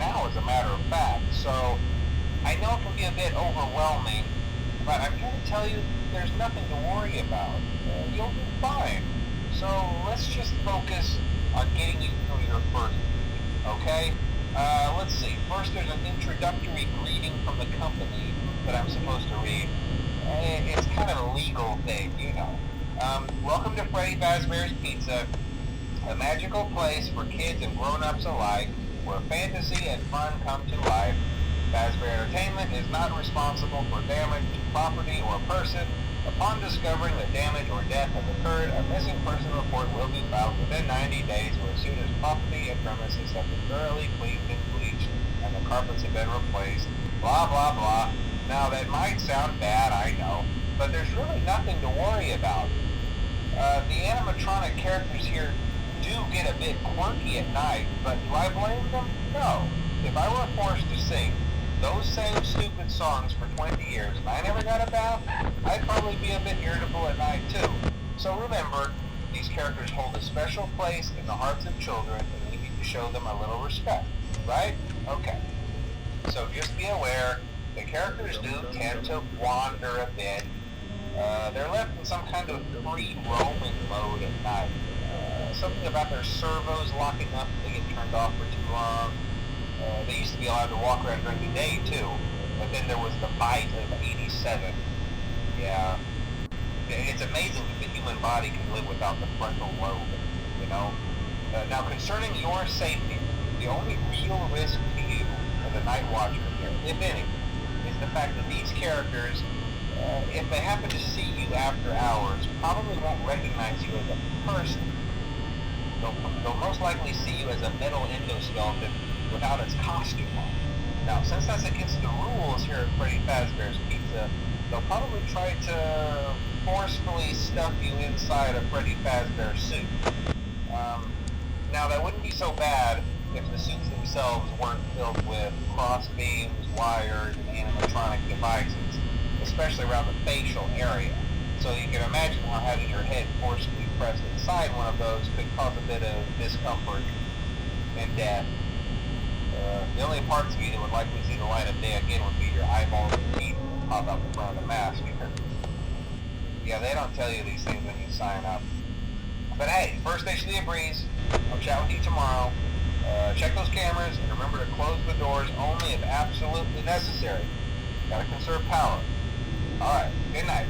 now, as a matter of fact. So I know it can be a bit overwhelming, but I'm here to tell you there's nothing to worry about. You'll be fine. So let's just focus on getting you through your first week, okay? Let's see. First, there's an introductory greeting from the company that I'm supposed to read. It's kind of a legal thing, you know. Welcome to Freddy Fazbear's Pizza, a magical place for kids and grown-ups alike, where fantasy and fun come to life. Fazbear Entertainment is not responsible for damage to property or person. Upon discovering that damage or death has occurred, a missing person report will be filed within 90 days or as soon as property and premises have been thoroughly cleaned and bleached and the carpets have been replaced. Blah, blah, blah. Now, that might sound bad, I know, but there's really nothing to worry about. The animatronic characters here do get a bit quirky at night, but do I blame them? No. If I were forced to sing those same stupid songs for 20 years and I never got a bath, I'd probably be a bit irritable at night too. So remember, these characters hold a special place in the hearts of children and we need to show them a little respect, right? Okay. So just be aware, the characters do tend to wander a bit. They're left in some kind of free roaming mode at night. Something about their servos locking up if they get turned off for too long. They used to be allowed to walk around during the day too, but then there was the bite of 87. Yeah, it's amazing that the human body can live without the frontal lobe, you know? Now concerning your safety, the only real risk to you as a night watchman here, if any, is the fact that these characters, if they happen to see you after hours, probably won't recognize you as a person. They'll most likely see you as a metal endoskeleton without its costume on. Now, since that's against the rules here at Freddy Fazbear's Pizza, they'll probably try to forcefully stuff you inside a Freddy Fazbear suit. Now, that wouldn't be so bad if the suits themselves weren't filled with cross beams, wires, and animatronic devices, especially around the facial area. So you can imagine how having your head forcefully pressed inside one of those could cause a bit of discomfort and death. The only parts of you that would likely see the light of day again would be your eyeballs and teeth that pop out the front of the mask. Yeah, they don't tell you these things when you sign up. But hey, first station of the breeze. I'll chat with you tomorrow. Check those cameras and remember to close the doors only if absolutely necessary. Gotta conserve power. Alright, good night.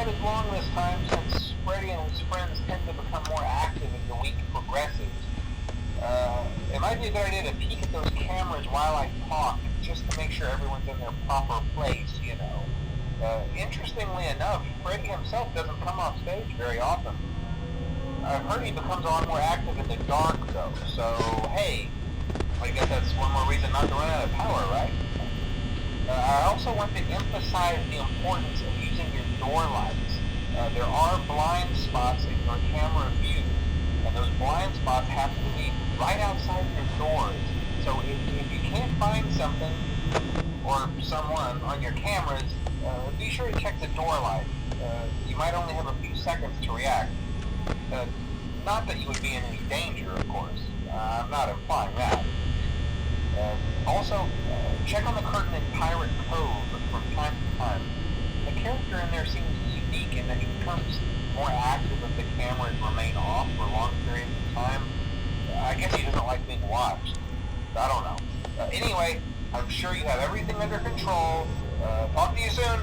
quite as long this time since Freddy and his friends tend to become more active as the week progresses. It might be a good idea to peek at those cameras while I talk, just to make sure everyone's in their proper place, you know. Interestingly enough, Freddy himself doesn't come off stage very often. I've heard he becomes a lot more active in the dark, though, so hey, I guess that's one more reason not to run out of power, right? I also want to emphasize the importance of using your door lights. There are blind spots in your camera view, and those blind spots have to be right outside your doors. So if you can't find something or someone on your cameras, be sure to check the door light. You might only have a few seconds to react. Not that you would be in any danger, of course. I'm not implying that. Also, check on the curtain in Pirate Cove from time to time. The character in there seems unique in that he becomes more active if the cameras remain off for long periods of time. I guess he doesn't like being watched. I don't know. Anyway, I'm sure you have everything under control. Talk to you soon.